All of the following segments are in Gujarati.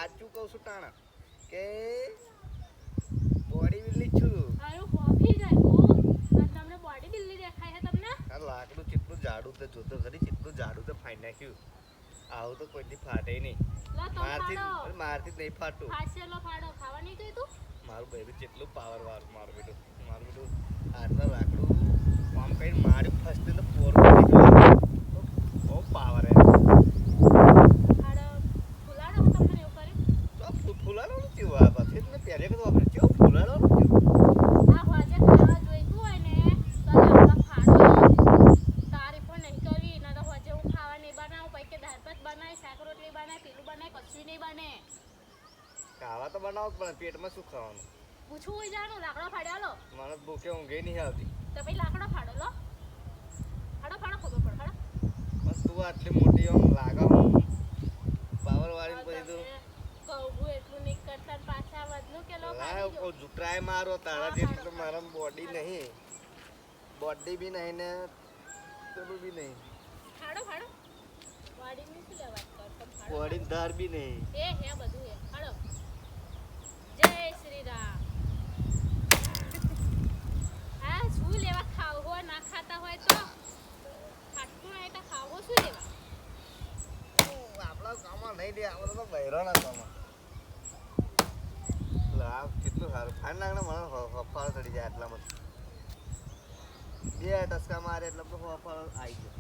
સાચું કહું છું ટાણા કે બોડી બિલ્ડી છું. આયો કોફી જાય ઓ તમને બોડી બિલ્ડી દેખાય છે તમને. આ લાકડું કેટલું જાડું તે જોતો ખરી કેટલું જાડું તે ફાઈ નાખ્યું. આવું તો કોઈથી ફાટે નહીં. લો તો ફાડો મારથી જ નહીં ફાટતું. ફાસેલો ફાડો ખાવા નહીં જોઈ તું. મારું બેબી કેટલું પાવર વાળું મારું બેટું આટલા લાકડું આમ કઈ માર્યું ફર્સ્ટ તો પોરું નીકળ્યું. બહુ પાવર હે. ફાડો ફુલાડો તમને એવું કરે. તો ફૂલાડવાનું કેવું આ પછી મેં પહેલે કીધું આપણે કેવું ફૂલાડવાનું કેવું. આ હોજે ખાવા જોઈતું હોય ને તો લાકડા ફાડો તારીફો નહીં કરવી ના તો હોજે હું ખાવા નહીં બનાવું પછી કે દાળ ભાત બનાવી શાક રોટલી બનાવી પેલું બનાવી કશું નહીં બને. ખાવા તો બનાવું પણ પેટમાં શું ખાવાનું. પૂછવું હોય જાનું લાકડો ફાડ્યા લો મને ભૂખે ઊંઘે નહીં આવતી. તો પછી લાકડો ફાડો લો ફાડો ફાડો ખબર પડે ફાડો. બસ તું આટલી મોટી આમ લાગે પાવર વાળી પછી તું કહું એટલું નહીં કરતા ને પાછા વધનું કે લો ખાઈ જો. ટ્રાય મારો તારા જેટલું તો મારા બોડી નહીં બોડી બી નહીં ને પેલું બી નહીં ફાડો ફાડો વાડીની શું લે વાત કર તમે ફાડો બોડી ધાર બી નહીં. એ હે બધું હે ફાડો. જય શ્રી રામ. હા શું લેવા ખાવું હોય ના ખાતા હોય તો ખાટું નહીં તો ખાવો શું લેવા. આપણા કામમાં નહીં દે આપણે તો બહેરાના કામમાં. લાવ કેટલું સારું ફાઈન લાગે મને હફાળ ચડી જાય આટલામાં. બે ટસકા મારે એટલે હફાળ આવી જાય.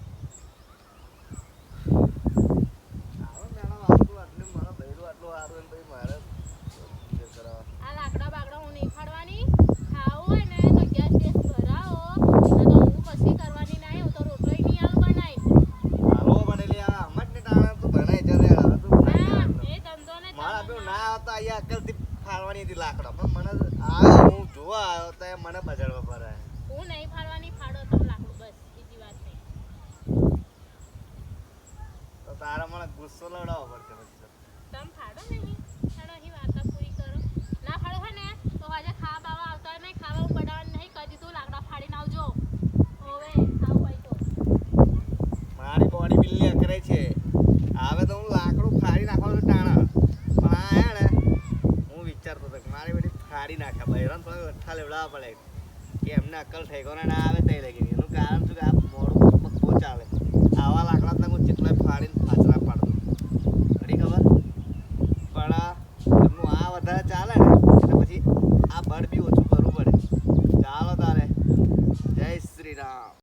આવો મેડમ આટલું આટલું મારા બહેરું આટલું સારું એમ પછી મારે આ લાકડા બાકડા હું નહીં ફાડવાની. ખાવું હોય ને તો ગેસ બેસ ભરાવો અને હું કશી કરવાની નહીં હું તો રોટલો નહીં આલું બનાવી. હાલો બનેલી આ હમત ને ટાણા તું ભણાઈ જશે હવે તું ના એ ધંધો ને મારા બેવ ના આવતા અહીંયા અકલથી ફાડવાની હતી લાકડા પણ મને આ હું જોવા આવ્યો તો એ મને બજાડવા પડે. હું નહીં ફાડવાની ફાડો તમે લાકડું બસ બીજી વાત નહીં. તો તારા મને ગુસ્સો લડાવવો પડશે પછી તો. તમે ફાડો નહીં ફાડો અહીં વાર્તા પૂરી કરો. ના ફાડો હોય ને તો આજે ખાવા બાવા આવતા નહીં ખાવા હું બનાવવાનું નહીં કહી દીધું લાકડા ફાડીને આવજો. હવે ખાવું હોય તો મારી બોડી બિલ્લી અકરે છે હવે તો હું લાકડું ફાડી નાખવાનું છું ટાણા પણ આ હે ને હું વિચારતો હતો કે મારી બેટી ફાડી નાખ્યા બહેરાન થોડા અઠ્ઠા લેવડાવવા પડે કે એમને અક્કલ ઠેકોને ના આવે તઈ લગી એનું કારણ શું કે આ મોડું